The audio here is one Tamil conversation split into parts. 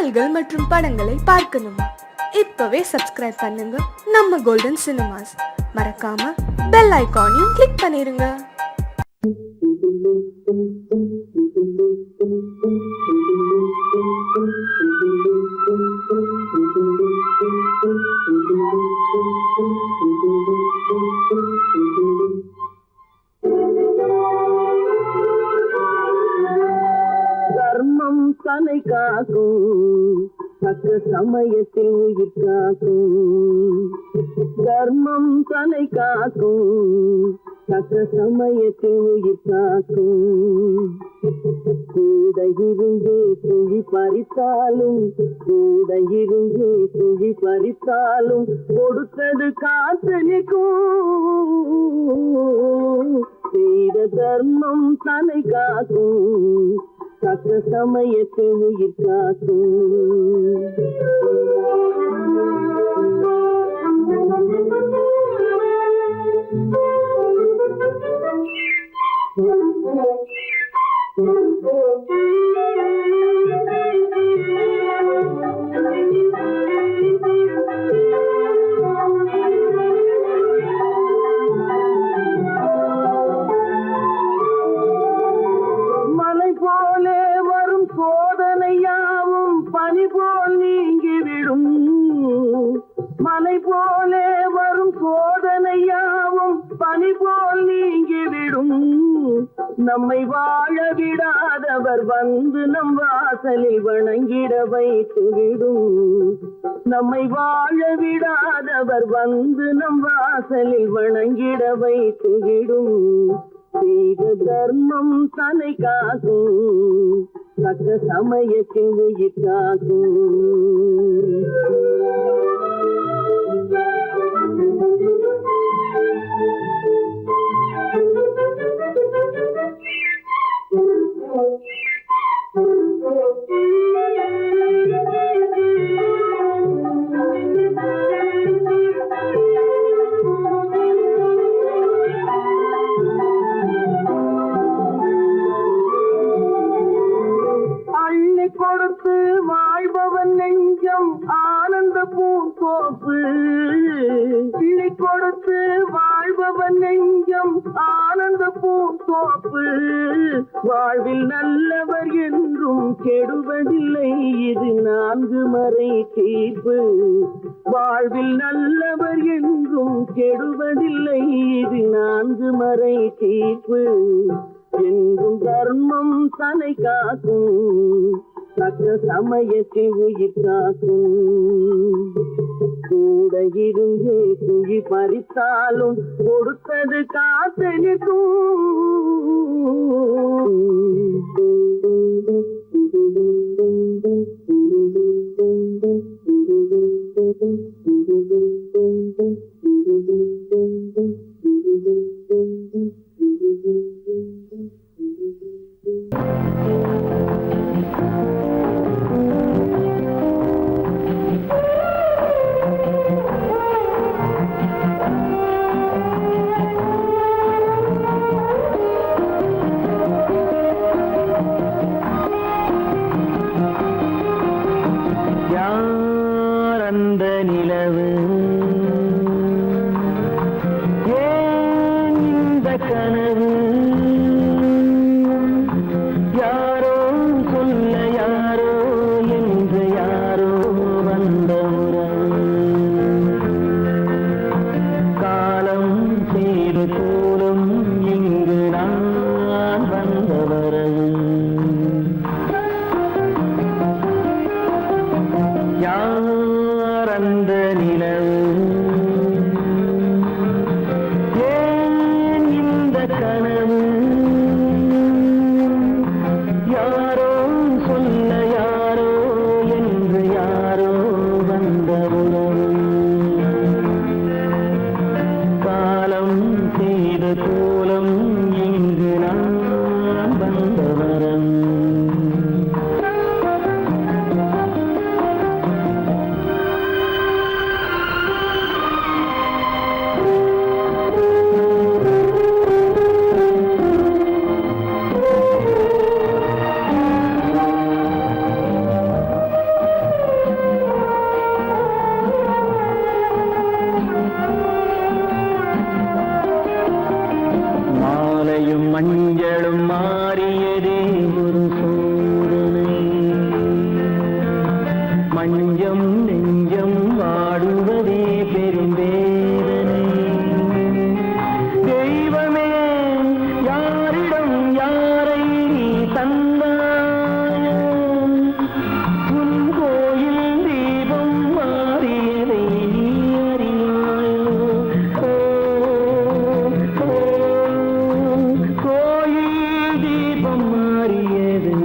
பாடல்கள் மற்றும் படங்களை பார்க்கணுமா? இப்பவே சப்ஸ்கிரைப் பண்ணுங்க நம்ம கோல்டன் சினிமாஸ். மறக்காம பெல் ஐகானையும் கிளிக் பண்ணிருங்க. தர்மம் தன்னை காக்கும், தக்க சமயத்தில் உயிர் காக்கும். தர்மம் தன்னை காக்கும், தக்க சமயத்தில் உயிர் காக்கும். கூட இருந்து குழி பறித்தாலும், கூட இருந்து குழி பறித்தாலும் கொடுத்தது காத்து நிற்கும். செய்த தர்மம் தன்னை காக்கும், தக்க சமயத்தில் உயிர் காக்கும். மலை போலே வரும் சோதனையாவும் பனி போல் நீங்கிவிடும். மலை போலே வரும் சோதனையாவும் பனி போல் நீங்கிவிடும். நம்மை வாழ விடாதவர் வந்து நம் வாசலில் வணங்கிட வைத்துவிடும். நம்மை வாழ விடாதவர் வந்து நம் வாசலில் வணங்கிட வைத்துவிடும். செய்த தர்மம் தன்னை காக்கும், தக்க சமயத்தில் உயிர் காக்கும். அள்ளி கொடுத்து வாழ்பவன் நெஞ்சம் ஆனந்த பூந்தோப்பு. கிளி கொடுத்து வாழ்பவன் நெஞ்சம் ஆனந்த பூந்தோப்பு. வாழ்வில் நல்லவர் என்றும் கெடுவதில்லை, இது 4 மறை தீர்ப்பு. வாழ்வில் நல்லவர் என்றும் கெடுவதில்லை, இது 4 மறை தீர்ப்பு. என்றும் தர்மம் தன்னை காக்கும், தக்க சமயத்தில் உயிர் காக்கும். கூட இருந்து குழி பறித்தாலும் கொடுத்தது காத்து நிற்கும். மஞ்சம் நெஞ்சம் வாடுவதே பெரும்பேதனை. தெய்வமே யாரிடம் யாரை நீ தந்தாயோ, உன் கோயில் தீபம் மாறியதை நீ அறியாயோ. கோயில் தீபம் மாறியதை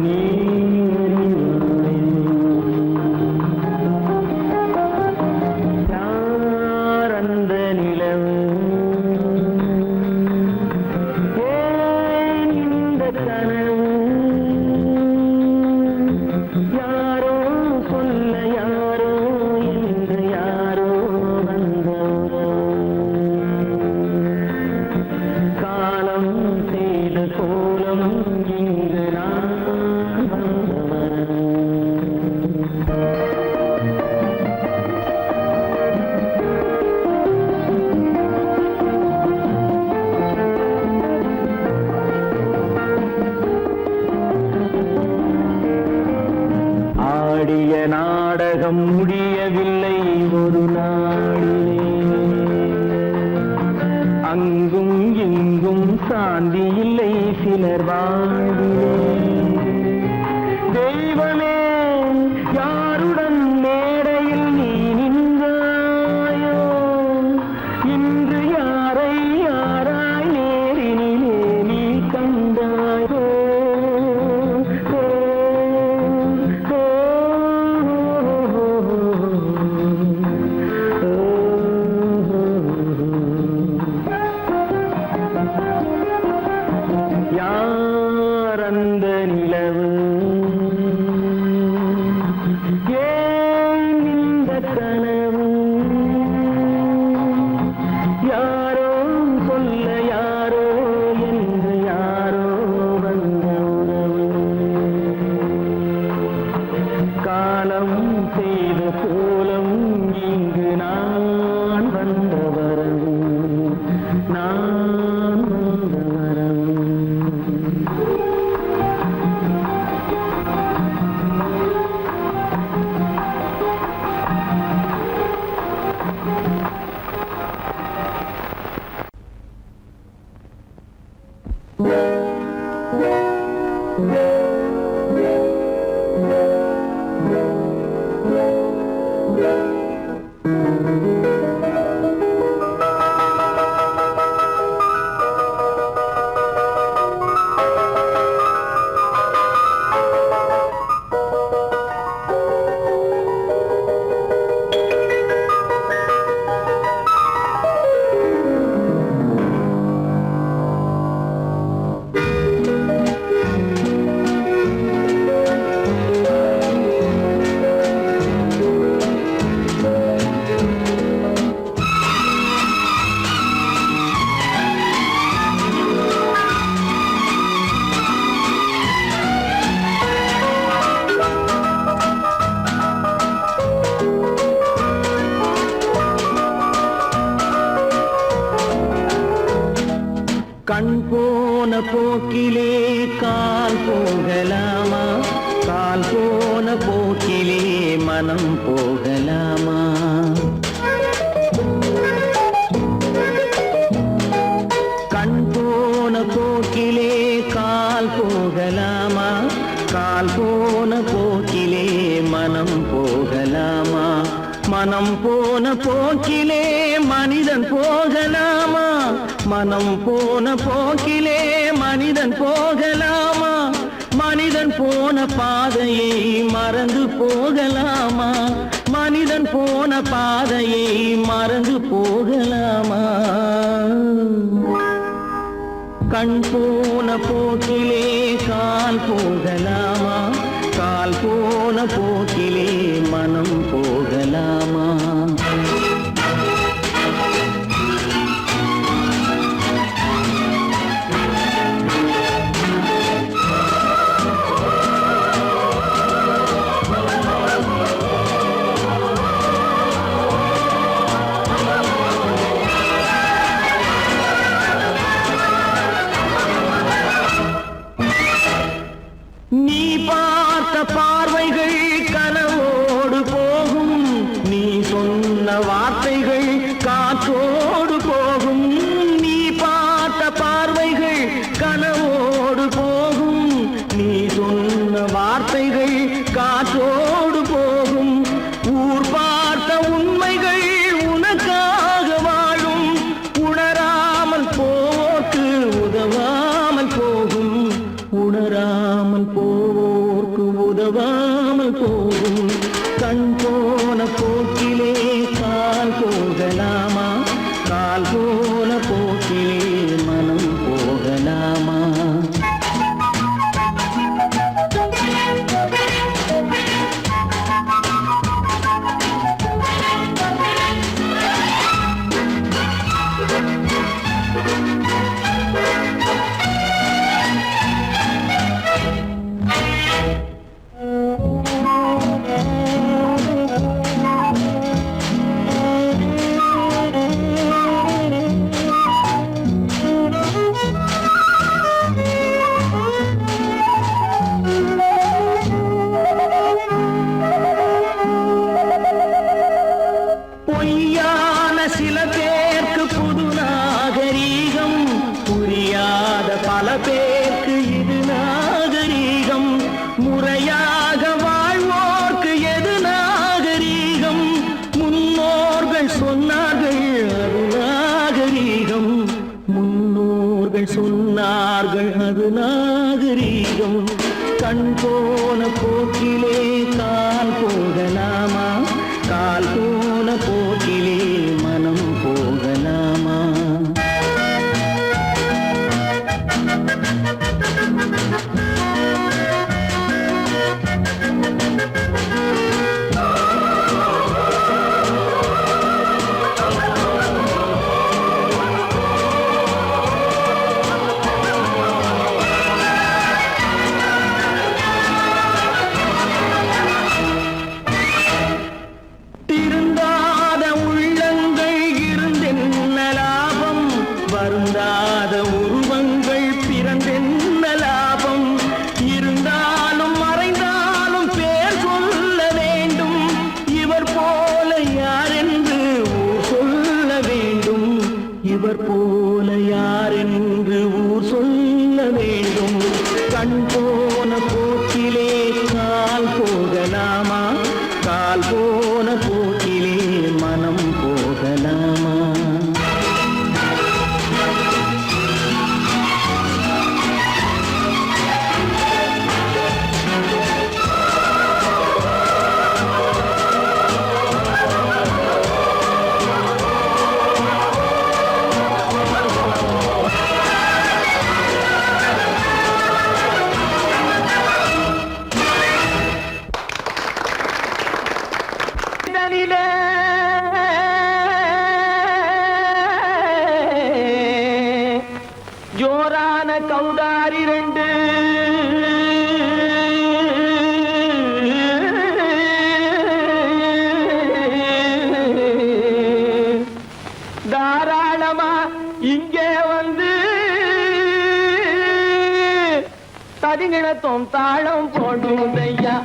நீ யார் அந்த நிலவு, ஏன் இந்த கனவு, யாரோ சொல்ல யாரோ என்று யாரோ வந்த காலம் செய்த கோலம் இங்கு நான் வந்தவன். ஆடிய நாடகம் முடியவில்லை ஒரு நாளிலே, அங்கும் இங்கும் சாந்தி இல்லை சிலர் வாழ்விலே. தெய்வமே யாருடன் மேடையில் நீ நின்றாயோ, இன்று யாரை யாராய் நேரினிலே நீ கண்டாயோ. யார் அந்த நிலவு, ஏன் இந்த கனவு, யாரோ சொல்ல யாரோ என்று யாரோ வந்த உறவு. காலம் செய்த கோலம் இங்கு நான் வந்த வரவு, நான் வந்த வரவு. கண் போன போக்கிலே கால் போகலாமா, கால் போன போக்கிலே மனம் போகலாமா. கண் போன போக்கிலே கால் போகலாமா, கால் போன போக்கிலே மனம் போகலாமா. மனம் போன போக்கிலே மனிதன் போகலாமா, மனம் போன போக்கிலே மனிதன் போகலாமா. மனிதன் போன பாதையை மறந்து போகலாமா, மனிதன் போன பாதையை மறந்து போகலாமா. கண் போன போக்கிலே கால் போகலாமா, கால் போன போக்கிலே மனம் போகலாமா. நீ பார்த்த பார்த்த பார்வைகள் கனவோடு போகும், நீ சொன்ன வார்த்தைகள் காற்றோடு போகும். நீ பார்த்த பார்வைகள் கனவோடு போகும், நீ சொன்ன வார்த்தைகள் காற்றோடு போகும். ஊர் பார்த்த உண்மைகள் உனக்காக வாழும், உணராமல் போக்கு உதவாமல் போகும், உணராமல் போக்கு உதவாமல் போகும். கண் போன போக்கிலே கால் போகலாமா, கால் போன போக்கிலே மனம் போகலாமா? பொய்யான சில பேருக்கு புது நாகரீகம், புரியாத பல பேருக்கு இது நாகரீகம். முறையாக வாழ்வோர்க்கு எது நாகரீகம்? முன்னோர்கள் சொன்னார்கள் அது நாகரீகம், முன்னோர்கள் சொன்னார்கள் அது நாகரீகம். கண் போன போக்கிலே கால் போகலாமா, கால் போன போக்கிலே மனம் போகலாமா? திருந்தாத உள்ளங்கள் இருந்தென்ன லாபம், வருந்தாத உருவங்கள் பிறந்தென்ன லாபம்? இருந்தாலும் மறைந்தாலும் பேர் சொல்ல வேண்டும், இவர் போல யாரென்று ஊர் சொல்ல வேண்டும், இவர் போல யாரென்று ஊர் சொல்ல வேண்டும். கண் போன போக்கிலே கால் போகலாமா, கால் போன போக்கிலே மனம் போகலாமா? ஜோரான கௌதாரி ரெண்டு, தாராளமா இங்கே வந்து ததிங்கிணத்தும் தாளம் போடுதையா.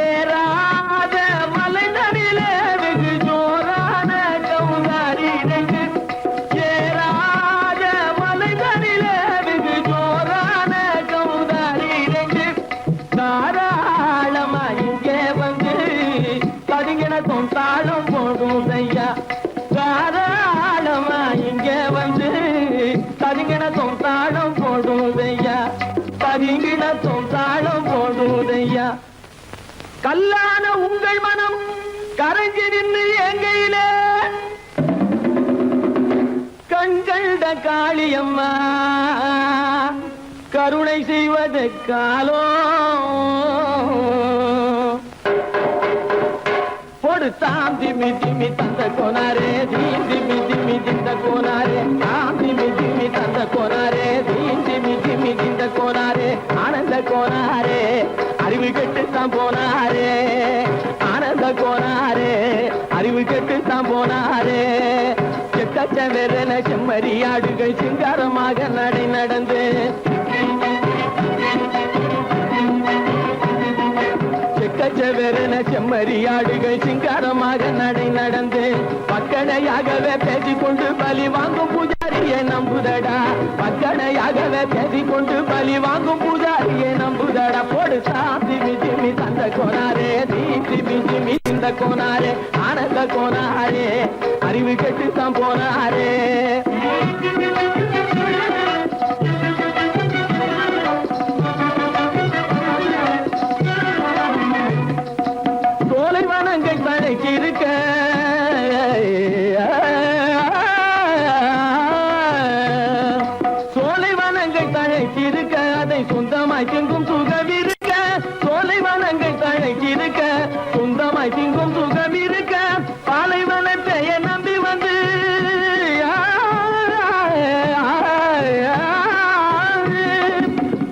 ஏறாத மலை நடிலே வெகு ஜோரான கௌதாரி ரெண்டு, ஏறாத மலை நடிலே வெகு ஜோரான கௌதாரி ரெண்டு. தாராளமா இங்கே வந்து ததிங்கிணத்தும் தாளம் போடுதையா. தாராளமா இங்கே வந்து ததிங்கிணத்தும் தாளம் போடுதையா, ததிங்கிணத்தும் தாளம் போடுதையா. கல்லான உங்கள் மனம் கரைஞ்சி நின்று எங்கையிலே கண்கண்ட காளியம்மா கருணை செய்வது காலோ. பொடு தாம் திமி திமி தந்த கோனாரே, தீம் திமி திமி திந்த கோனாரே, தாம் திமி திமி தந்த கோனாரே, தீம் திமி திமி திந்த கோனாரே. ஆனந்த கோனாரே அறிவு கெட்டுத்தான் போனாரே, ஆனந்த கோனாரே அறிவு கெட்டுத்தான் போனாரே. செக்கச்ச வெறன செம்மறியாடுகள் சிங்காரமாக நடை நடந்து செக்கச்செவரென செம்மறியாடுகள் சிங்காரமாக நடை நடந்து பக்கடையாகவே பேசிக்கொண்டு பலி வாங்கும் பூஜாரியை நம்புதடா. பக்கடையாகவே பேசிக்கொண்டு பலி வாங்கும் பூஜாரியை நம்புதடா. போடு சாமி திமி தந்த கோனாரே, திமி திமி இந்த கோனாரே, ஆனந்த கோனாரே, அறிவு கெட்டுத்தான் போனாரே. சோலைவனங்கள் தழைக்கிருக்க சோலைவனங்கள் தழைக்கிருக்க அதை சொந்தமாய் திங்கும் சுகமிருக்க. சோலைவனங்கள் தழைக்கிருக்க சொந்தமாய் திங்கும் சுகமிருக்க. பாலைவனத்தை நம்பி வந்து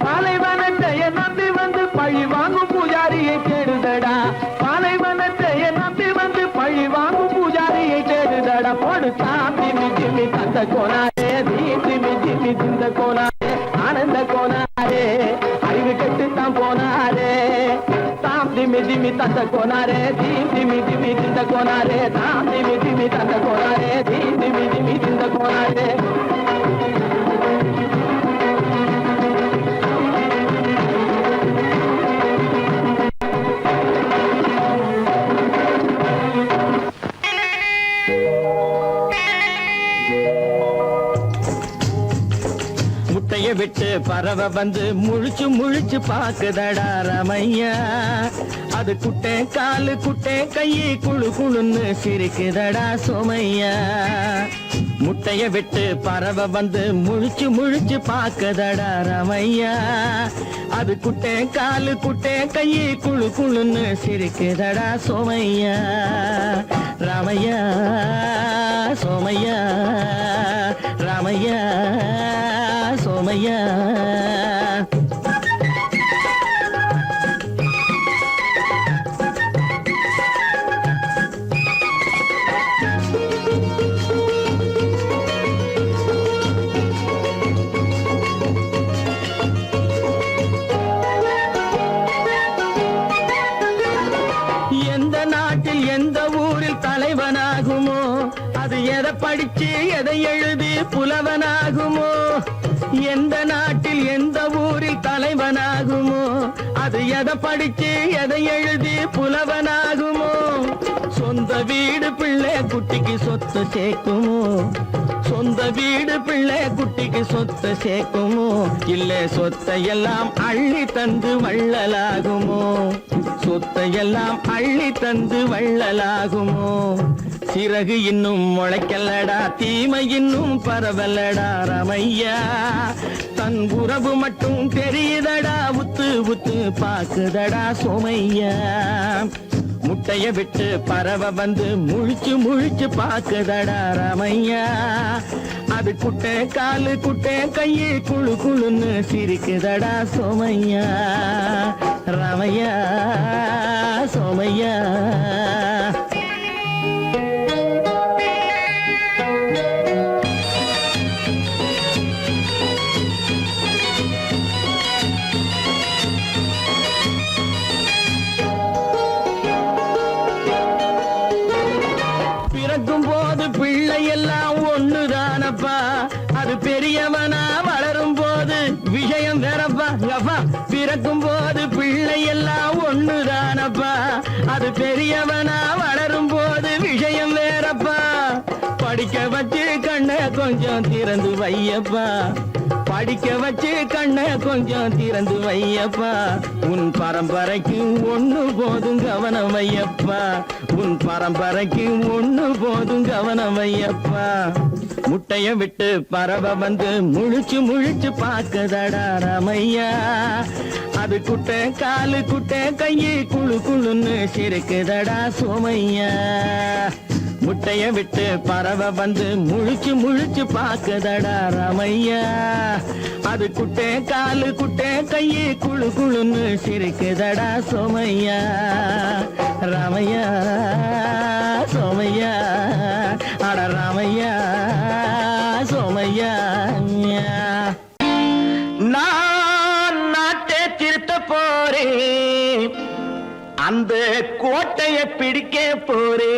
பாலைவனத்தை நம்பி வந்து பழி வாங்கும் பூஜாரியை தேடுதடா. பாலைவனத்தை நம்பி வந்து பழி வாங்கும் பூஜாரியை தேடுதடா. போடு சாமி திமி தந்த கோனாரே, திமி திமி திந்த கோனாரே, ஆனந்த கோனாரே, அறிவு கெட்டுத்தான் போனாரே. தாம் திமி திமி தந்த கோனாரே, திமி திமி திந்த கோனாரே, தாம் திமி திமி தந்த கோனாரே, திமி திமி திந்த கோனாரே. முட்டைய விட்டு பறவை வந்து முழிச்சு முழிச்சு பாக்குதடா ரமையா. அது குட்டை காலு குட்டை கையை குழு குழுன்னு சிரிக்குதடா சோமையா. முட்டைய விட்டு பறவை வந்து முழிச்சு முழிச்சு பாக்குதடா ரமையா. அது குட்டை காலு குட்டை கையை குழு குழுன்னு சிரிக்குதடா சோமையா. ராமையா சோமையா, ராமையா சோமையா. எந்த நாட்டில் எந்த ஊரில் தலைவனாகுமோ, அது எதை படிச்சு எதை எழுதி புலவனாகுமோ. எந்த நாட்டில் எந்த ஊரில் தலைவனாகுமோ, அது எதை படிச்சு எதை எழுதி புலவனாகுமோ. சொந்த வீடு பிள்ளை குட்டிக்கு சொத்து சேர்க்குமோ, சொந்த வீடு பிள்ளை குட்டிக்கு சொத்து சேர்க்குமோ. இல்ல சொத்தையெல்லாம் அள்ளி தந்து வள்ளலாகுமோ, சொத்தையெல்லாம் அள்ளி தந்து வள்ளலாகுமோ. சிறகு இன்னும் முளைக்கல்லடா, தீமை இன்னும் பரவலடா ரமையா. தன் உறவு மட்டும் தெரியுதடா, உத்து உத்து பாக்குதடா சோமையா. முட்டைய விட்டு பறவை வந்து முழிச்சு முழிச்சு பாக்குதடா ரமையா. அது குட்டை காலு குட்டை கையை குழு குழுன்னு சிரிக்குதடா சோமையா. ரமையா சோமையா. பிறக்கும் போது பிள்ளை எல்லாம் ஒண்ணுதானப்பா, அது பெரியவனா வளரும் போது விஷயம் வேறப்பா. பிறக்கும் போது பிள்ளை எல்லாம் ஒண்ணுதானப்பா, அது பெரியவனா வளரும் போது விஷயம் வேறப்பா. படிக்க வச்சு கண்ணை கொஞ்சம் திறந்து வையப்பா, படிக்க வச்சு கண்ணை கொஞ்சம் திறந்து வையப்பா. உன் பரம்பரைக்கு ஒண்ணு போதும் கவனம் வையப்பா, உன் பரம்பரைக்கு ஒண்ணு போதும் கவனம் வையப்பா. முட்டைய விட்டு பறவை வந்து முழிச்சு முழிச்சு பாக்குதடா ரமையா. அது குட்டை காலு குட்டை கையை குழு குழுன்னு சிரிக்குதடா சோமையா. முட்டைய விட்டு பறவை வந்து முழிச்சு முழிச்சு பாக்குதடா ரமையா. அது குட்டை காலு குட்டை கையை குழு குழுன்னு சிரிக்குதடா சோமையா. ராமையா சோமையா, அட ராமையா சோமையா. நான் நாட்டை திருத்த போறேன், அந்த கோட்டையை பிடிக்க போறேன்.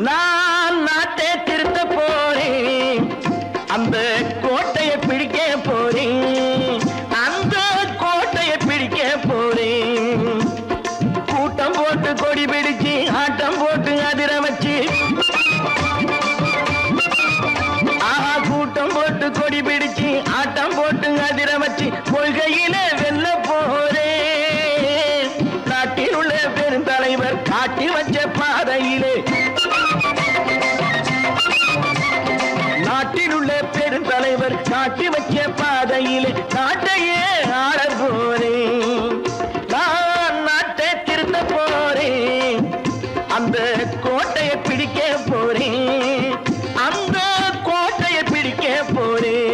நான் நாட்டை திருத்த போறேன். அந்த கோட்டையை பிடிக்க போறேன். அந்த கோட்டையை பிடிக்க போறேன். கூட்டம் போட்டு கொடி பிடிச்சு ஆட்டம் போட்டு அதிர வச்சு, கூட்டம் போட்டு கொடி பிடிச்சு ஆட்டம் போட்டு அதிர வச்சு கொள்கையில வெல்ல போறேன். நாட்டில் உள்ள பெருந்தலைவர் காட்டி வச்ச பாதையிலே, நாட்டில் உள்ள பெருந்தலைவர் காட்டி வச்ச பாதையிலே நாட்டையே ஆள போறேன். நான் நாட்டை திருத்த போறேன். அந்த கோட்டையை பிடிக்க போறேன். அந்த கோட்டையை பிடிக்க போறேன்.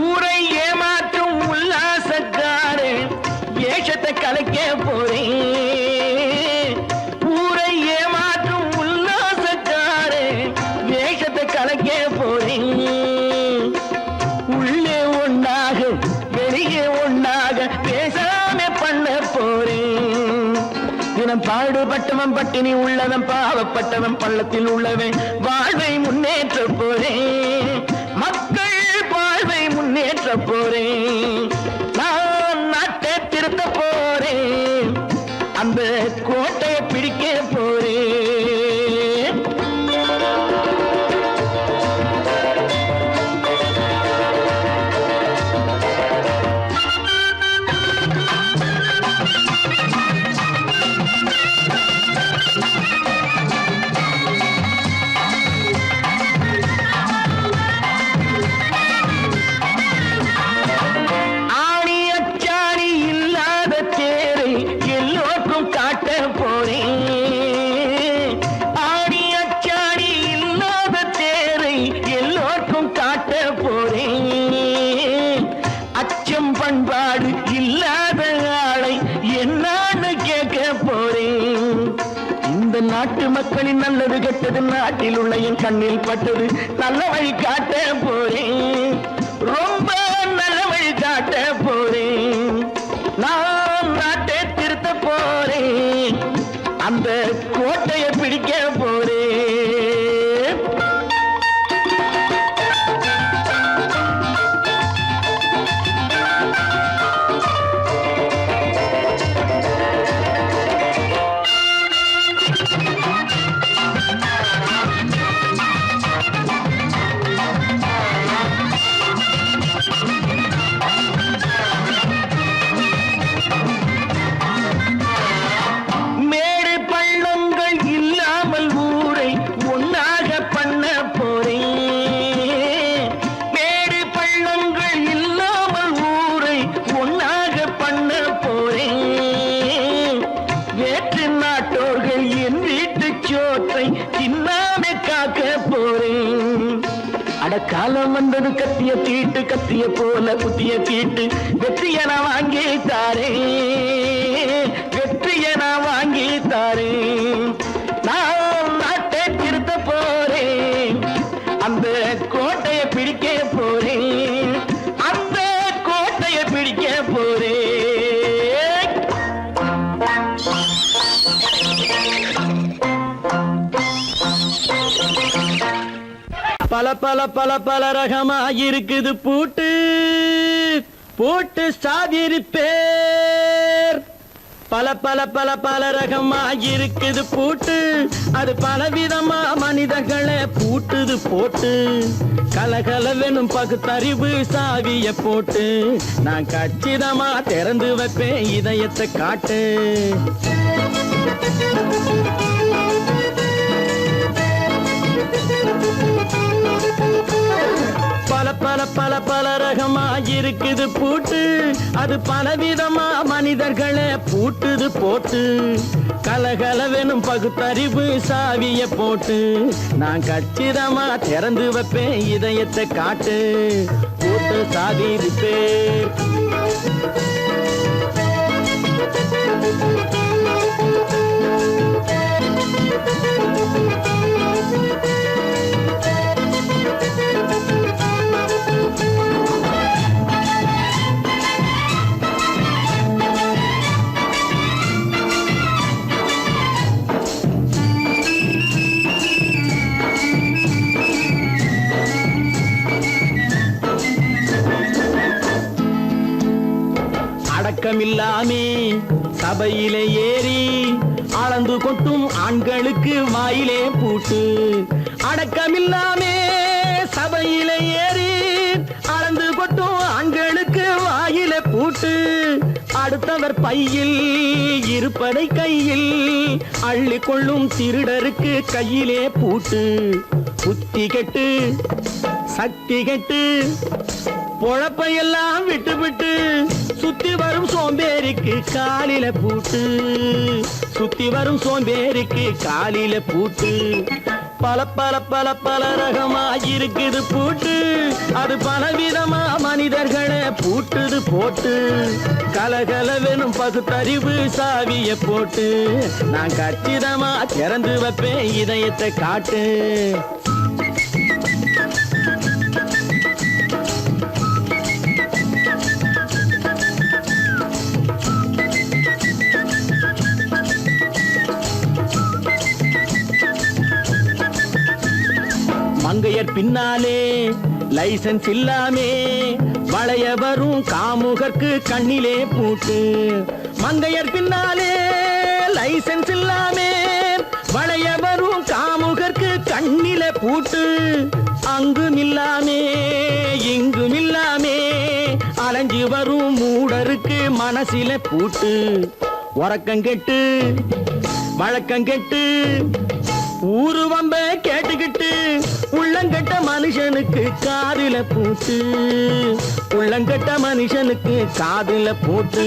ஊரை ஏமாற்றும் உல்லாசக்காரு வேஷத்தை கலைக்க போறேன். ஊரை ஏமாற்றும் உல்லாசக்காரு வேஷத்தை கலைக்க போறேன். உள்ளே ஒண்ணாக வெளியே ஒண்ணாக பேசாம பண்ண போறேன். தினம் பாடுபட்டவன் பட்டினி உள்ளவன் பாவப்பட்டவன் பள்ளத்தில் உள்ளவன் வாழ்வை முன்னேற்ற போறேன். மக்கள் வாழ்வை முன்னேற்ற போறேன். நான் நாட்டை திருத்த போறேன். அந்த கோட்டையை பிடிக்க போறேன். ஆணி அச்சாணி இல்லாத தேரை எல்லோருக்கும் காட்ட போறேன். ஆணி அச்சாணி இல்லாத தேரை எல்லோருக்கும் காட்ட போறேன். அச்சம் பண்பாடு இல்லாத ஆளை என்னான்னு கேட்க போறேன். இந்த நாட்டு மக்களின் நல்லது கெட்டது நாட்டில் உள்ள என் கண்ணில் பட்டது நல்ல வழி காட்ட போறேன். ரொம்ப நல்ல வழி காட்ட போறேன். நான் நாட்டை திருத்த போறேன். அந்த கோட்டையை பிடிக்க போறேன். மேடு பள்ளங்கள் இல்லாமல் ஊரை ஒன்னாக பண்ண போறேன். மேடு பள்ளங்கள் இல்லாமல் ஊரை ஒன்னாக பண்ண போறேன். வேற்று நாட்டோர்கள் என் வீட்டு சோற்றை தின்னாமே காக்க போறேன். அடக்காலம் வந்தது கத்திய தீட்டு கத்திய போல புத்திய தீட்டு வெற்றிய நான் வாங்கி தாரேன். வெற்றிய நான் வாங்கி தாரேன். நான் நாட்டை திருத்த போறேன். அந்த கோட்டையை பிடிக்க போறேன். அந்த கோட்டையை பிடிக்க போறேன். பல பல பல பல ரகமா இருக்குது பூட்டு பூட்டு சாதிரி பேர். பல பல பல பல ரகமா இருக்குது பூட்டு, அது பலவிதமா மனிதர்களை பூட்டுது போட்டு. கலகலவெனும் பகுத்தறிவு சாவிய போட்டு நான் கச்சிதமா திறந்து வைப்பேன் இதயத்தை காட்டு. பல பல பல பல ரகமா இருக்குது பூட்டு, அது பலவிதமா மனிதர்களை பூட்டுது போட்டு. கலகலவெனும் பகுத்தறிவு சாவிய போட்டு, நான் கச்சிதமா திறந்து வைப்பேன் இதயத்தை காட்டு. பூட்டு சாவி ரிப்பேர். அடக்கமில்லாமே சபையிலே ஏறி அளந்து கொட்டும் ஆண்களுக்கு வாயிலே பூட்டு. அடக்கமில்லாமே சபையிலே ஏறி அளந்து கொட்டும் ஆண்களுக்கு வாயிலே பூட்டு. அடுத்தவர் பையில் இருப்பதை கையில் அள்ளி கொள்ளும் திருடருக்கு கையிலே பூட்டு. புத்தி கெட்டு சக்தி கெட்டு பொழப்பையெல்லாம் விட்டு விட்டு சுத்தி வரும் சோம்பேறிக்கு காலில பூட்டு. சுத்தி வரும் சோம்பேறிக்கு காலில பூட்டு. பல பல பல பல ரகமா இருக்குது பூட்டு, அது பலவிதமா மனிதர்களை பூட்டுது போட்டு. கலகலவெனும் பகுத்தறிவு சாவிய போட்டு, நான் கச்சிதமா திறந்து வைப்பேன் இதயத்தை காட்டு. மங்கையர் பின்னாலே லைசன்ஸ் இல்லாமே வளைய வரும் காமுகர்க்கு கண்ணிலே பூட்டு. மங்கையர் பின்னாலே லைசன்ஸ் இல்லாமே வளைய வரும் காமுகர்க்கு கண்ணிலே பூட்டு. அங்கும் இல்லாமே இங்கும் இல்லாமே அலைஞ்சு வரும் மூடருக்கு மனசில பூட்டு. உறக்கங்கெட்டு வழக்கங்கெட்டு ஊருவம்ப கேட்டுக்கிட்டு உள்ளங்கட்ட மனுஷனுக்கு காதில பூட்டு. உள்ளங்கட்ட மனுஷனுக்கு காதில பூட்டு.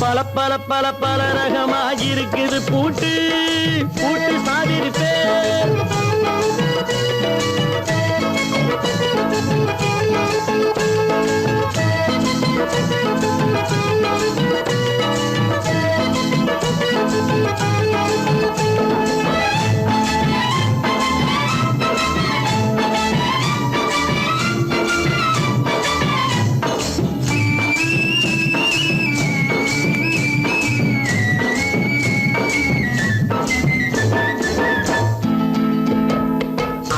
பல பல பல பல ரகமா இருக்குது பூட்டு. பூட்டு சாதிருப்பேன்.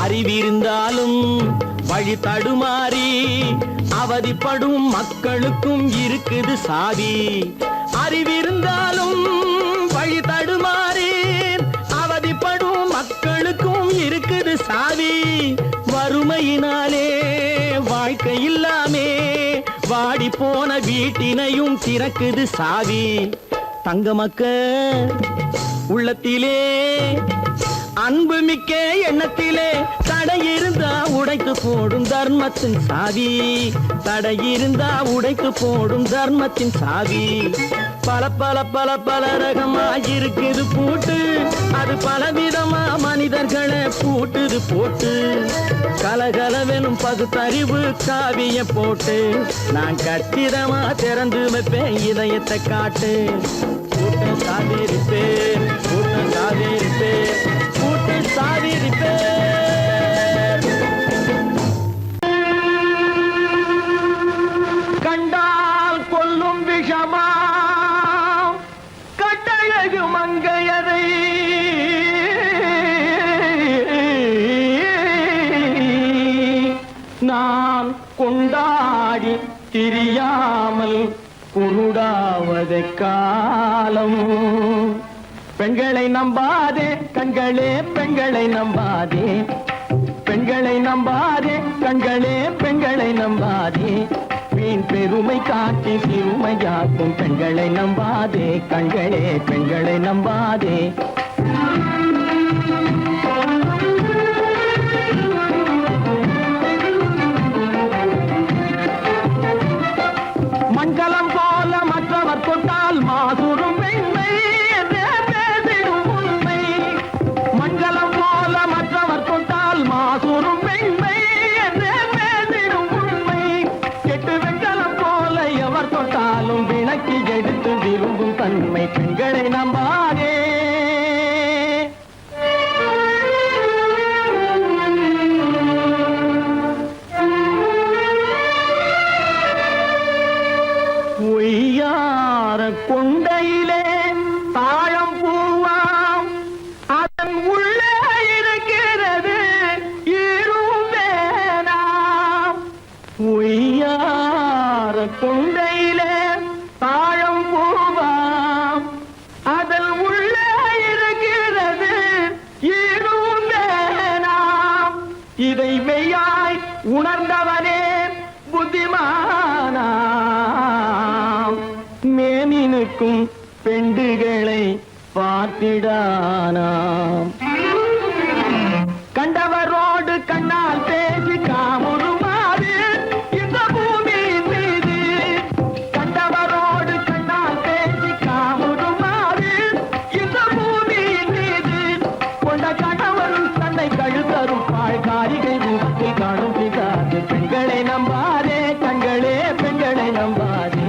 அறிவிருந்தாலும் வழி தடுமாறி அவதிப்படும் மக்களுக்கும் இருக்குது சாவி. அறிவிருந்தாலும் வழி தடுமாறி அவதிப்படும் மக்களுக்கும் இருக்குது சாவி. வறுமையினாலே வாழ்க்கை இல்லாமே வாடி போன வீட்டினையும் திறக்குது சாவி. தங்க மக்க உள்ளத்திலே அன்பு மிக்க எண்ணத்திலே தடை இருந்தா உடைத்து போடும் தர்மத்தின் சாவி. தடை இருந்தா உடைத்து போடும் தர்மத்தின் சாவி. பல பல பல பல ரகமா இருக்குது பூட்டு, அது பலவிதமா மனிதர்களை பூட்டுது போட்டு. கலகலவெனும் பகுத்தறிவு காவிய போட்டு, நான் கச்சிதமா திறந்து வைப்பேன் இதயத்தை காட்டு. பூட்டு சாதிருப்பேன், பூட்டு சாதிருப்பேன், பூட்டு சாதிருப்பேன். கண்டால் கொல்லும் விஷமா கட்டழகு மங்கையரை நான் கொண்டாடி திரியாமல் குருடாவதை காலம். பெண்களை நம்பாதே கண்களே, பெண்களை நம்பாதே, பெண்களை நம்பாதே கண்களே, பெண்களை நம்பாதே. வீண் பெருமை காட்டி சிறுமையாக்கும் பெண்களை நம்பாதே கண்களே, பெண்களை நம்பாதே. நன்மை பெண்களை நம்பாதே. ஒய்யார கொண்டையிலே தாழம் பூவாம் அதன் உள்ளே இருக்கிறது ஈரும் வேணாம். ஒய்யார கொண்டையிலே தாழம் பூவாம் அதன் உள்ளே இருக்கிறது ஈரும் வேணாம். இதை மெய்யாய் உணர்ந்தவனே புத்திமானாம். மேனினுக்கும் பெண்டுகளை பார்த்திடானாம். கண்டவரோடு கண்ணால் பேசி காமுறுமாறு இந்த பூமியின் மீது. கண்டவரோடு கண்ணால் பேசி காமுறுமாறு இந்த பூமியின் மீது. கொண்ட கணவன் தன்னை கழுத்தரும் பாழ்காரிகை ரூபத்தில் காணும் பிதாது. பெண்களை நம்பாதே கண்களே பெண்களை நம்பாதே.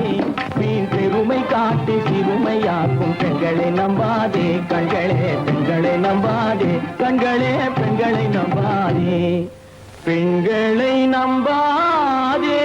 மீன் பெருமை காட்டி சிறுமையாக்கும் பெண்களை நம்பாதே கண்களே பெண்களை நம்பாதே. கண்களே பெண்களை நம்பாதே பெண்களை நம்பாதே.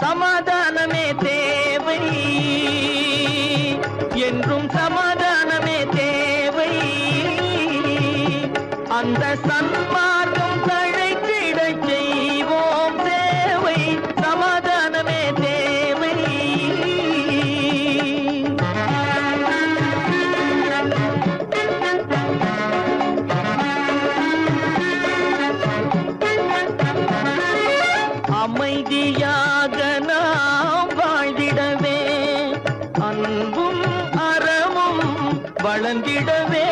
சமாதானமே தேவை என்றும் சமாதானமே தேவை. அந்த சன்மார்க்கம் தழைத்திடச் செய்வோம் சேவை. சமாதானமே தேவை. அமைதியாக நாம் வாழ்ந்திடவே அன்பும் அறமும் வளர்ந்திடவே.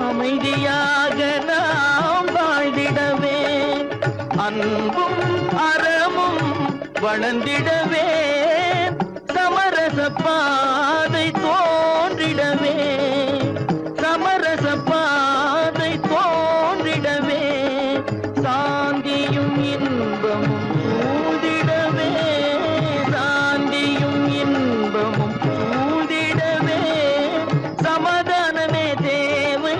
அமைதியாக நாம் வாழ்ந்திடவே அன்பும் அறமும் வளர்ந்திடவே. சமரச பாதை தோன்றிடவே சமரச பாதை தோன்றிடவே. சாந்தியும் இன்பமும் சூழ்ந்திடவே சாந்தியும் இன்பமும் சூழ்ந்திடவே. சமாதானமே தேவை.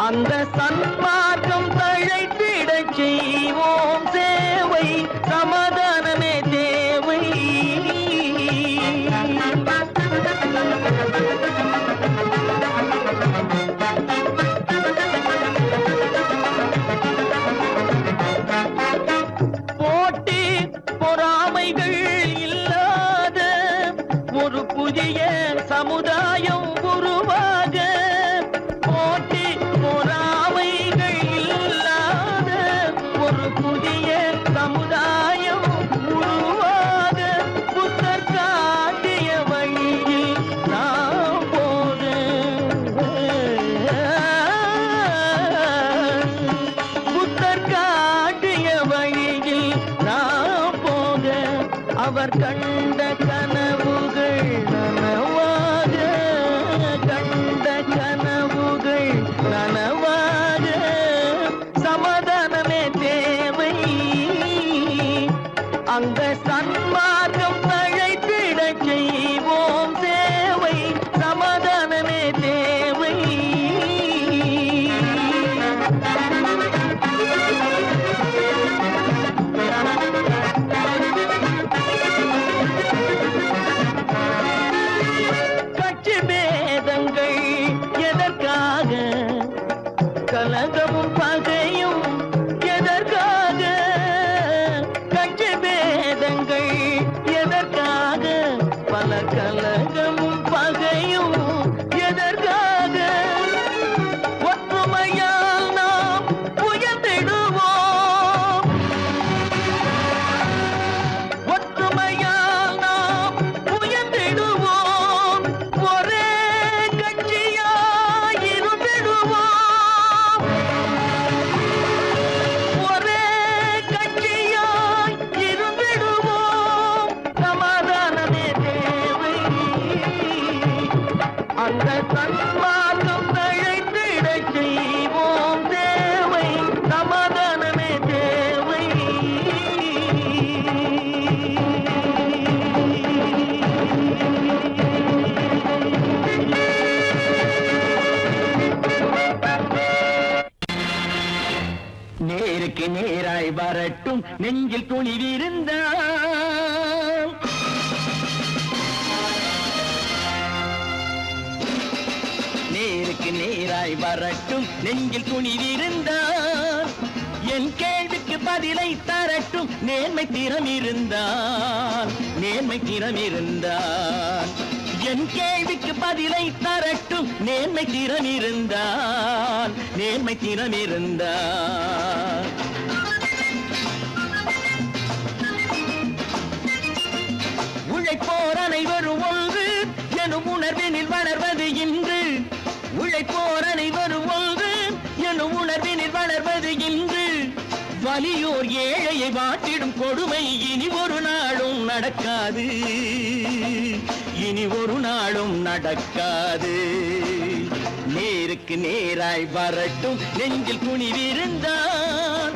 அந்த சன்மார்க்கம் தழைத்திடச் செய்வோம் சேவை. சமாதானமே தேவை. போட்டி பொறாமைகள் இல்லாத ஒரு புதிய சமுதாயம் உருவாக. போட்டி பொறாமைகள் இல்லாத ஒரு புதிய சமுதாயம் உருவாக. புத்தர் காட்டிய வழியில் நாம் போக. புத்தர் காட்டிய வழியில் நாம் போக. அவர் கண்ட கனவுகள் நனவாக கண்ட கனவுகள் நனவாக. சமாதானமே தேவை. அந்த சன்மார்க்கம் தழைத்திடச் செய்வோம் சேவை. சமாதானமே தேவை. கட்சி பேதங்கள் எதற்காக? கலகமும் பகையும் எதற்காக? கட்சி பேதங்கள் நேராய் வரட்டும் நெஞ்சில் துணிவிருந்தால் நேருக்கு நேராய் வரட்டும் நெஞ்சில் துணிவிருந்தால் என் கேள்விக்கு பதிலை தரட்டும் நேர்மை திறம் இருந்தால் என் கேள்விக்கு பதிலை தரட்டும் நேர்மை திறம் இருந்தால் உழைப்போர் அனைவரும் ஒன்று எனும் உணர்வினில் வளர்வது இன்று உழைப்போர் அனைவரும் ஒன்று எனும் உணர்வினில் வளர்வது இன்று வலியோர் ஏழையை வாட்டிடும் கொடுமை இனி ஒரு நாளும் நடக்காது நேருக்கு நேராய் வரட்டும் நெஞ்சில் துணிவிருந்தால்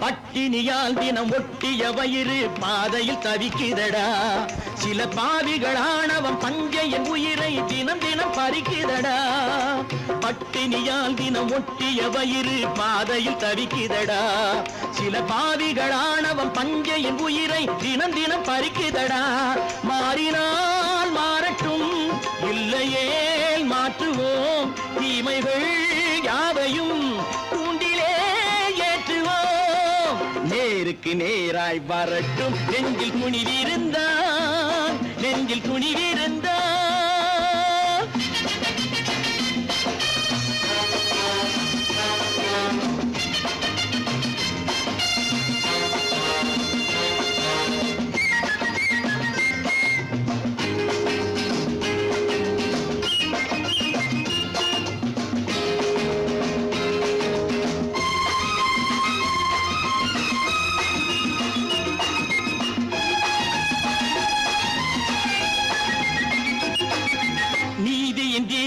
பட்டினியால் தினம் ஒட்டிய வயிறு பாதையில் தவிக்குதடா சில பாவிகளானவன் பஞ்சையின் உயிரை தினம் தினம் பறிக்குதடா பட்டினியால் தினம் ஒட்டிய வயிறு பாதையில் தவிக்குதடா சில பாவிகளானவன் பஞ்சையின் உயிரை தினம் தினம் பறிக்குதடா மாறினால் மாறட்டும் இல்லையே மாற்றுவோம் தீமைகள் யாவையும் நேருக்கு நேராய் வரட்டும் நெஞ்சில் துணிவிருந்தால்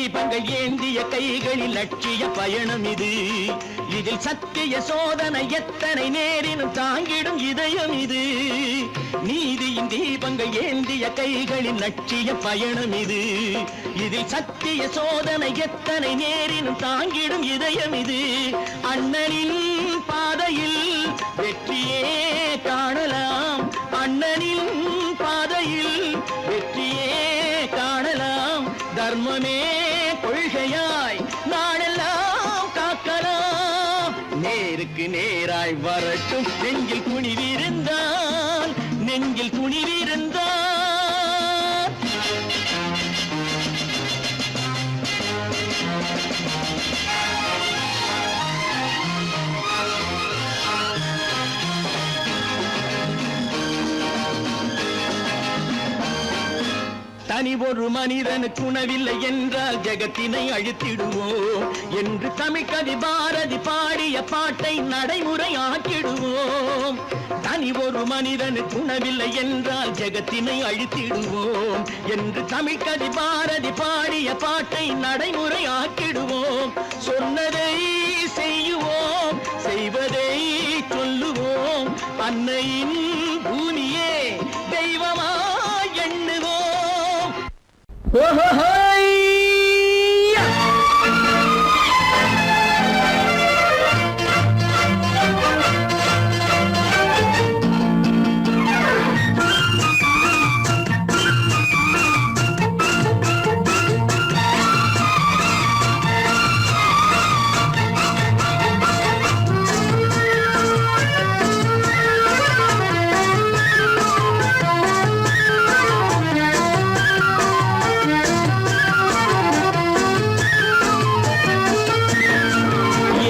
தீபங்கள் ஏந்திய கைகளில் லட்சிய பயணம் இதில் சத்திய சோதனை எத்தனை நேரினும் தாங்கிடும் இதயம் இது நீதியின் தீபங்கள் ஏந்திய கைகளில் லட்சிய பயணம் இதில் சத்திய சோதனை எத்தனை நேரினும் தாங்கிடும் இதயம் இது அண்ணனின் பாதையில் வெற்றியே காணலாம் அண்ணனின் பாதையில் வெற்றியே காணலாம் தர்மமே கொள்கையாய் நாளெல்லாம் காக்கலாம் நேருக்கு நேராய் வரட்டும் நெஞ்சில் துணிவிருந்தால் தனி ஒரு மனிதனுக்கு உணவில்லை என்றால் ஜெகத்தினை அழித்திடுவோம் என்று தமிழ்கவி பாரதி பாடிய பாட்டை நடைமுறையாக்கிடுவோம் தனி ஒரு மனிதனுக்கு உணவில்லை என்றால் ஜெகத்தினை அழித்திடுவோம் என்று தமிழ்கவி பாரதி பாடிய பாட்டை நடைமுறையாக்கிடுவோம் சொன்னதை செய்யுவோம் செய்வதை சொல்லுவோம் அன்னையின் பூமியே தெய்வமா எண்ணுவோம்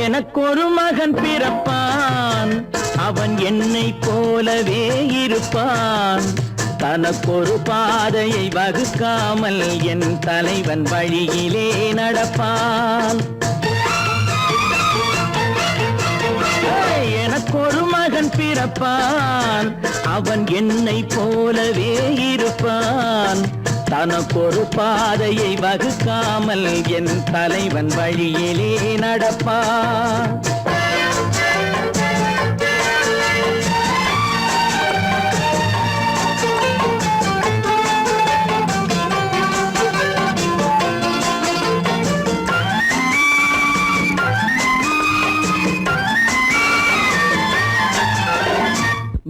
எனக்கொரு மகன் பிறப்பான் அவன் என்னை போலவே இருப்பான் தனக்கொரு பாதையை வகுக்காமல் என் தலைவன் வழியிலே நடப்பான் எனக்கொரு மகன் பிறப்பான் அவன் என்னை போலவே இருப்பான் தனக்கொரு பாதையை வகுக்காமல் என் தலைவன் வழியிலே நடப்பான்.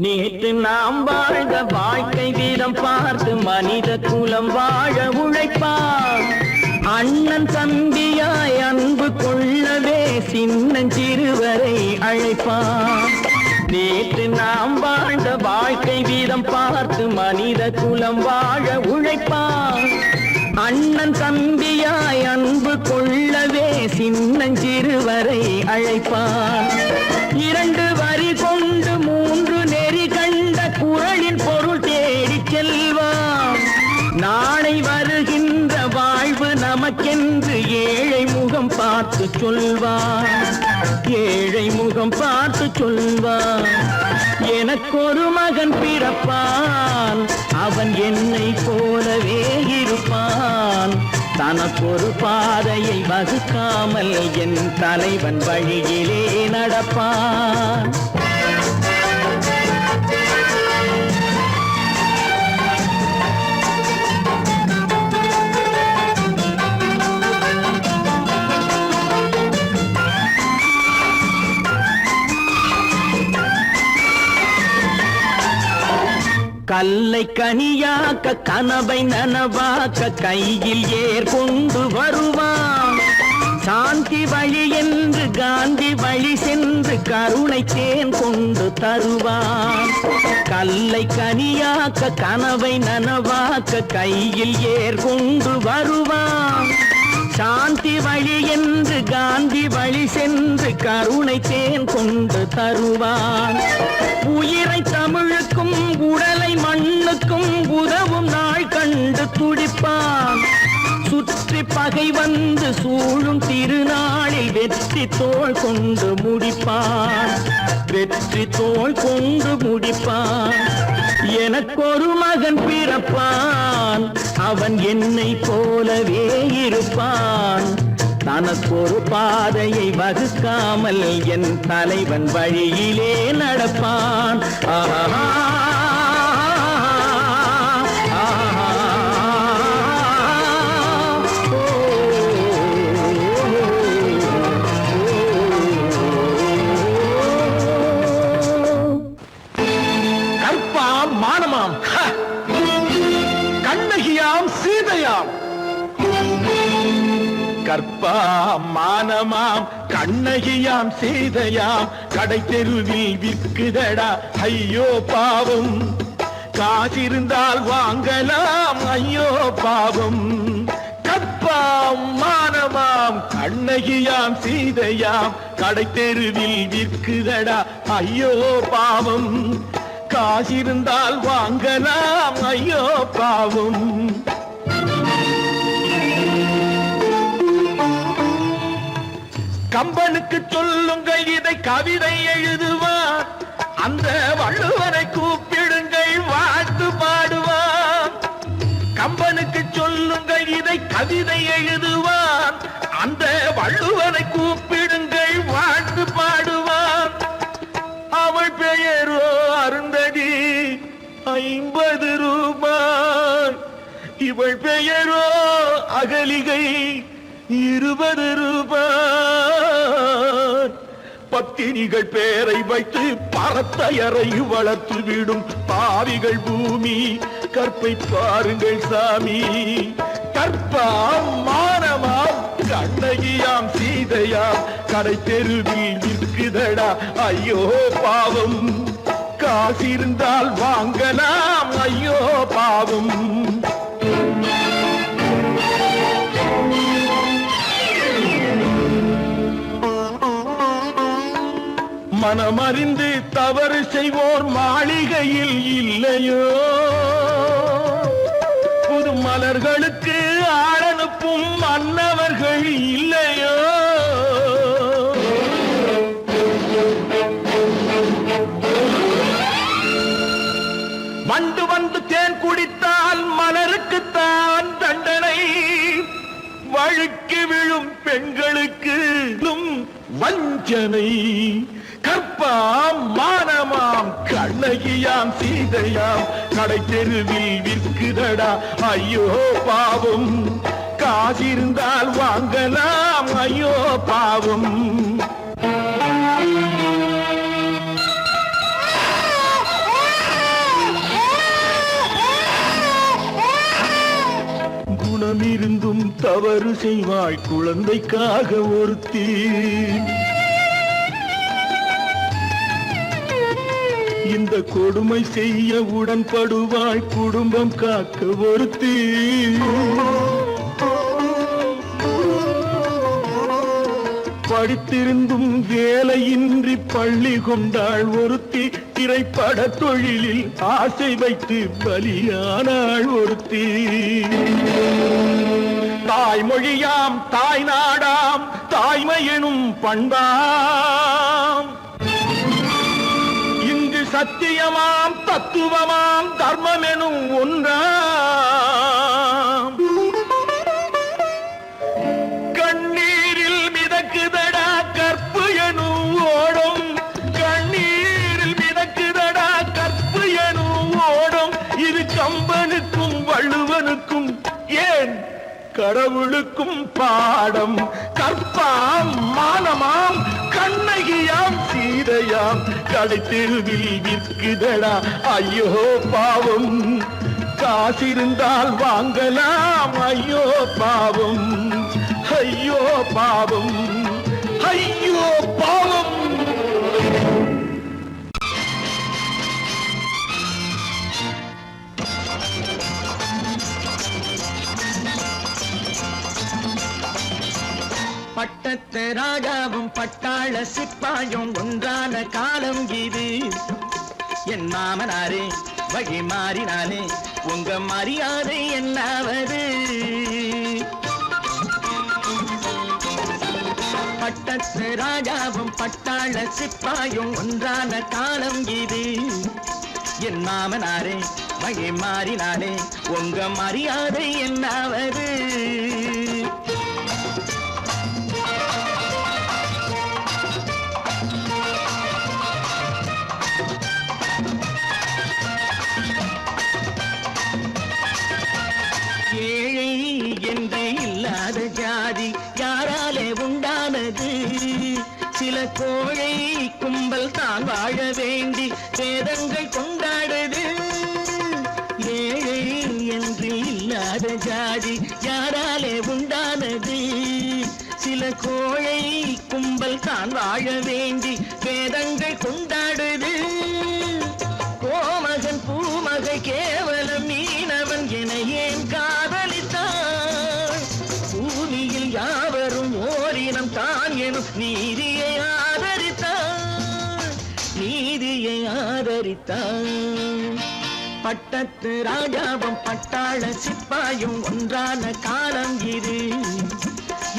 நேற்று நாம் வாழ்ந்த வாழ்க்கை வீதம் பார்த்து மனித குலம் வாழ உழைப்பான். அண்ணன் தம்பியாய் அன்பு கொள்ளவே சின்னஞ்சிறுவரை அழைப்பான். நேற்று நாம் வாழ்ந்த வாழ்க்கை வீதம் பார்த்து மனித குலம் வாழ உழைப்பான். அண்ணன் தம்பியாய் அன்பு கொள்ளவே சின்னஞ்சிறுவரை அழைப்பான். இரண்டு வரி கொண்டு மூன்று நெறி கண்ட குறளின் பொருள் தேடி செல்வான். நாளை வருகின்ற வாழ்வு நமக்கென்று ஏழை முகம் பார்த்து சொல்வான். ஏழை முகம் பார்த்து சொல்வான். எனக்கொரு மகன் பிறப்பான், அவன் என்னை போலவே இருப்பான். தனக்கொரு பாதையை வகுக்காமல் என் தலைவன் வழியிலே நடப்பான். கல்லை கனியாக்க கனவை நனவாக்க கையில் ஏற்கொண்டு வருவான். சாந்தி வழி என்று காந்தி வழி சென்று கருணை தேன் கொண்டு தருவான். கல்லை கனியாக்க கனவை நனவாக்க கையில் ஏற்கொண்டு வருவான். சாந்தி வழி என்று காந்தி வழி சென்று கருணை தேன் கொண்டு தருவான். உயிரை தமிழுக்கும் உடலை மண்ணுக்கும் உதவும் நாள் கண்டு துடிப்பான். சுற்றி பகை வந்து சூழும் திருநாளில் வெற்றி தோள் கொண்டு முடிப்பான். வெற்றி தோள் கொண்டு முடிப்பான். எனக்கொரு மகன் பிறப்பான், அவன் என்னை போலவே இருப்பான். தனக்கொரு பாதையை வகுக்காமல் என் தலைவன் வழியிலே நடப்பான். ஆஹா மானமாம், கண்ணகியாம் சீதையாம். கற்பாம் மானமாம் கண்ணகியாம் சீதையாம் கடை தெருவில் விற்குதடா ஐயோ பாவம். காசிருந்தால் வாங்கலாம் ஐயோ பாவம். கற்பாம் மானமாம் கண்ணகியாம் சீதையாம் கடை தெருவில் விற்குதடா ஐயோ பாவம். காசிருந்தால் வாங்கலாம் ஐயோ பாவம். கம்பனுக்கு சொல்லுங்கள் இதை கவிதை எழுதுவான். அந்த வள்ளுவரை கூப்பிடுங்கள் வாழ்த்து பாடுவான். கம்பனுக்கு சொல்லுங்கள் இதை கவிதை எழுதுவான். அந்த வள்ளுவரை கூப்பிடுங்கள் வாழ்த்து பாடுவான். அவள் பெயரோ அருந்ததி 50 ரூபாய். இவள் பெயரோ அகலிகை 20 ரூபாய். பத்தினிகள் பேரை வைத்து பரத்தையரை வளர்த்து விடும் பாவிகள் பூமி. கற்பை பாருங்கள் சாமி. கற்பாம் மானமாம் கண்ணகியாம் சீதையாம் கடை தெருவில் விற்குதடா ஐயோ பாவம். காசிருந்தால் வாங்கலாம் ஐயோ பாவம். மனமறிந்து தவறு செய்வோர் மாளிகையில் இல்லையோ. புது மலர்களுக்கு ஆளனுப்பும் மன்னவர்கள் இல்லையோ. வண்டு வந்து தேன் குடித்தால் மலருக்குத்தான் காஞ்சனை கற்பாம் மானமாம் கண்ணகியாம் சீதையாம் கடை தெருவில் விற்குதடா ஐயோ பாவம் காசிருந்தால் வாங்கலாம் ஐயோ பாவம் குணமிருந்தும் தவறு செய்வாய் குழந்தைக்காக ஒருத்தி இந்த கொடுமை செய்ய உடன்படுவாய் குடும்பம் காக்க ஒருத்தி படித்திருந்தும் வேலையின்றி பள்ளி கொண்டாள் ஒருத்தி திரைப்பட தொழிலில் ஆசை வைத்து பலியானாள் ஒருத்தி தாய்மொழியாம் தாய் நாடாம் தாய்மை எனும் பண்பாம் இங்கு சத்தியமாம் தத்துவமாம் தர்மம் எனும் ஒன்றாம் கண்ணீரில் மிதக்குதடா கற்பு எனும் ஓடும் கண்ணீரில் மிதக்குதடா கற்பு எனும் ஓடும் இது கம்பனுக்கும் வள்ளுவனுக்கும் ஏன் கடவுளுக்கும் பாடம் கற்பாம் மானமாம் கண்ணகியாம் சீதையாம் கடை தெருவில் விற்குதடா ஐயோ பாவம் காசிருந்தால் வாங்கலாம் ஐயோ பாவம் ஐயோ பாவம் ஐயோ பாவம் பட்டத்து ராஜாவும் பட்டாள சிப்பாயும் ஒன்றான காலம் இது என் மாமனாரே வழி மாறினாலே உங்க மரியாதை என்னாவது பட்டத்து ராஜாவும் பட்டாள சிப்பாயும் ஒன்றான காலம் இது என் மாமனாரே வழி மாறினாலே உங்க மரியாதை என்னாவது ஜாதி யாராலே உண்டானது சில கோழை கும்பல் தான் வாழ வேண்டி வேதங்கள் கொண்டாடுது ஏழை என்று இல்லாத ஜாதி யாராலே உண்டானது சில கோழை கும்பல் தான் வாழ வேண்டி வேதங்கள் கொண்டாடுது கோமகன் பூமகை கேவலம் மீனவன் என ஏன் காதலித்தான் பூமியில் யாவரும் ஓரினம் தான் எனும் நீதியை ஆதரித்தான் பட்டத்து ராஜாவும் பட்டாள சிப்பாயும் ஒன்றான காலம் இது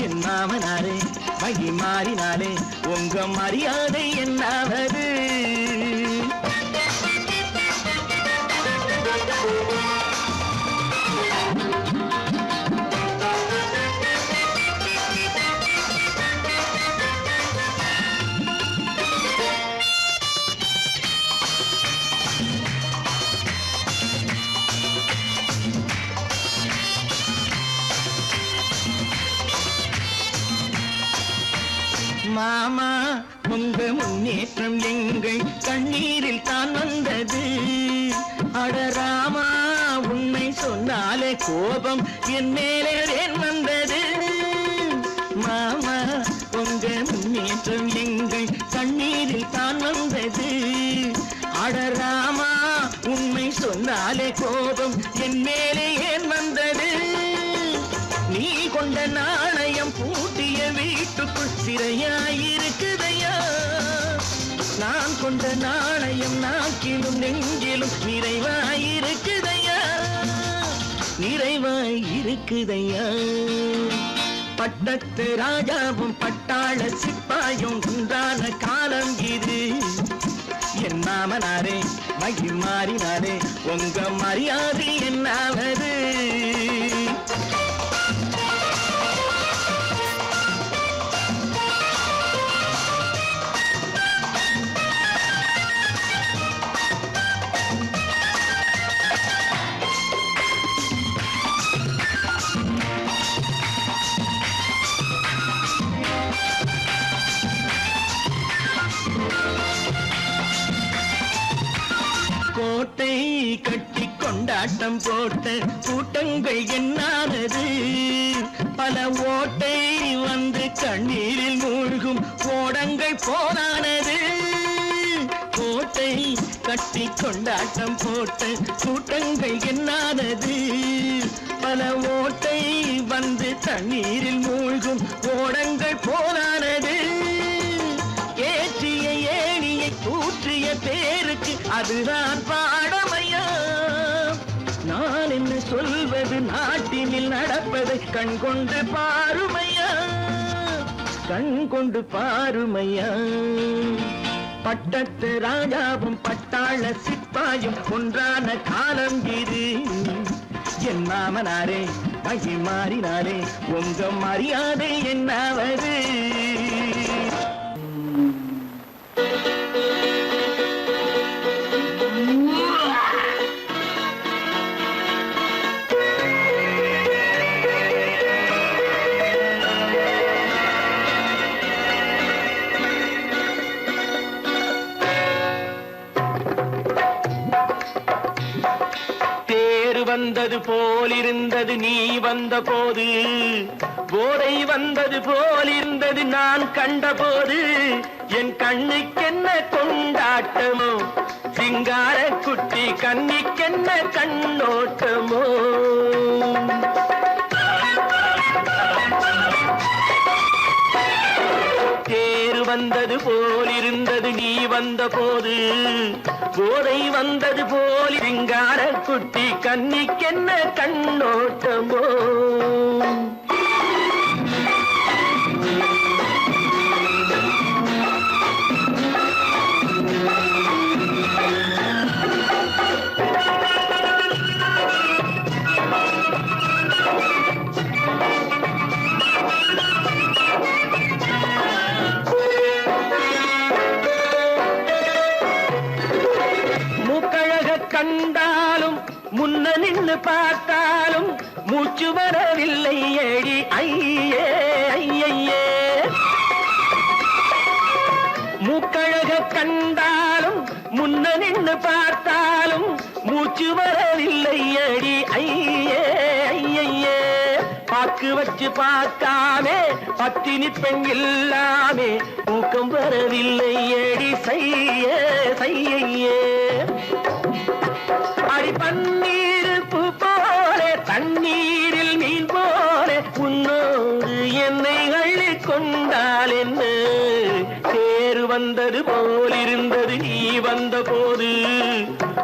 என் மாமனாரே வழி மாறினாலே உங்க மரியாதை என்னாவது மாமா உங்க முன்னேற்றம் எங்கள் கண்ணீரில் தான் வந்தது அடராமா உண்மை சொன்னாலே கோபம் என் மேலே ஏன் வந்தது மாமா உங்க முன்னேற்றம் எங்கள் கண்ணீரில் தான் வந்தது அடராமா உண்மை சொன்னாலே கோபம் என் மேலே ஏன் வந்தது நீ கொண்ட நாணயம் பூட்டிய வீட்டுக்குள் சிறையாயிருக்குதையா நான் கொண்ட நாணயம் நாக்கிலும் நெஞ்சிலும் நிறைவாயிருக்குதையா நிறைவாயிருக்குதையா பட்டத்து ராஜாவும் பட்டாள சிப்பாயும் ஒன்றான காலம் இது என் மாமனாரே வழி மாறினாரே உங்க மரியாதை என்னாவது கோட்டை கட்டி கொண்டாட்டம் போட்ட கூட்டங்கள் என்னானது பல ஓட்டை வந்து கண்ணீரில் மூழ்கும் ஓடங்கள் போனானது கோட்டை கட்டி கொண்டாட்டம் போட்ட கூட்டங்கள் என்னானது பல ஓட்டை வந்து தண்ணீரில் மூழ்கும் ஓடங்கள் போனானது ஏற்றிய ஏணியை தூற்றிய பேருக்கு அதுதான் பாடமையா நான் என்ன சொல்வது நாட்டினில் நடப்பதை கண் கொண்டு பாருமையா கண் கொண்டு பாருமையா பட்டத்து ராஜாவும் பட்டாள சிப்பாயும் ஒன்றான காலம் இது என் மாமனாரே மகி மாறினாரே உங்க மரியாதை என்னாவது வந்தது போலிருந்தது நீ வந்த போது போதை வந்தது போலிருந்தது நான் கண்டபோது என் கண்ணுக்கென்ன கொண்டாட்டமோ சிங்கார குட்டி கண்ணிக்கென்ன கண்ணோட்டமோ தேர் வந்தது போலிருந்தது நீ வந்த போது போதை வந்தது போல் சிங்கார குட்டி கண்ணிக்கென்ன கண்ணோட்டமோ கண்டாலும் முன்ன நின்று பார்த்தாலும் மூச்சு வரவில்லை ஏடி ஐயே ஐயே மூக்கழக கண்டாலும் முன்ன நின்று பார்த்தாலும் மூச்சு வரவில்லை ஏடி ஐயே ஐயே பாக்கு வச்சு பார்க்காமே பத்தினி பெண் இல்லாமே ஊக்கம் வரவில்லை ஏடி செய்ய செய்யே அடி பன்னீர் பூ போல தண்ணீரில் மீன் போல உன்னோடு என்னை அள்ளி கொண்டால் என்ன தேர் வந்தது போலிருந்தது நீ வந்த போது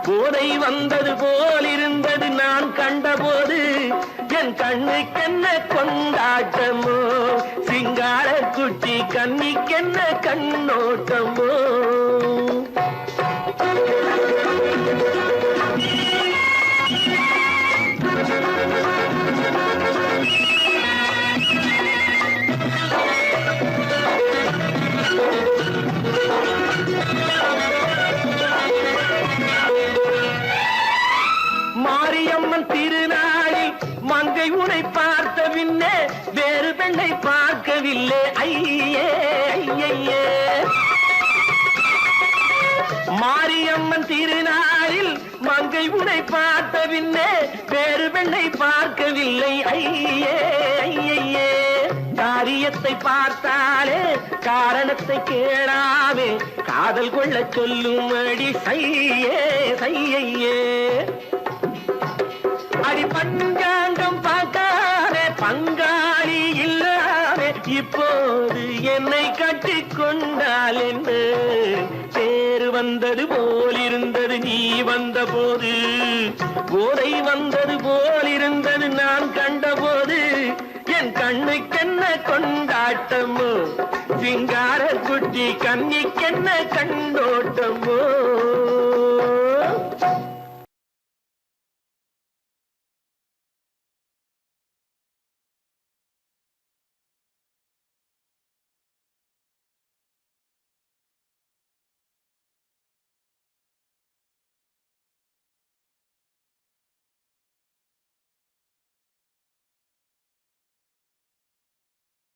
போதை வந்தது போலிருந்தது நான் கண்டபோது என் கண்ணுக்கென்ன கொண்டாட்டமோ சிங்கார குட்டி கண்ணிக்கென்ன கண்ணோட்டமோ மாரியம்மன் திருநாளில் மங்கை உனை பார்த்த பின்னே வேறு பெண்ணை பார்க்கவில்லை ஐயே ஐயே மாரியம்மன் திருநாளில் மங்கை உனை பார்த்த பின்னே வேறு பெண்ணை பார்க்கவில்லை ஐயே ஐயே காரியத்தை பார்த்தாலே காரணத்தை கேளாமே காதல் கொள்ள சொல்லும்படி செய்யே செய்யே அடி பஞ்சாங்கம் பார்க்காதே பங்காளி இல்லாமே இப்போது என்னை கட்டி கொண்டால் என்ன தேர் வந்தது போலிருந்தது நீ வந்த போது போதை வந்தது போலிருந்தது நான் கண்டபோது என் கண்ணுக்கென்ன கொண்டாட்டமோ சிங்கார குட்டி கண்ணிக்கென்ன கண்ணோட்டமோ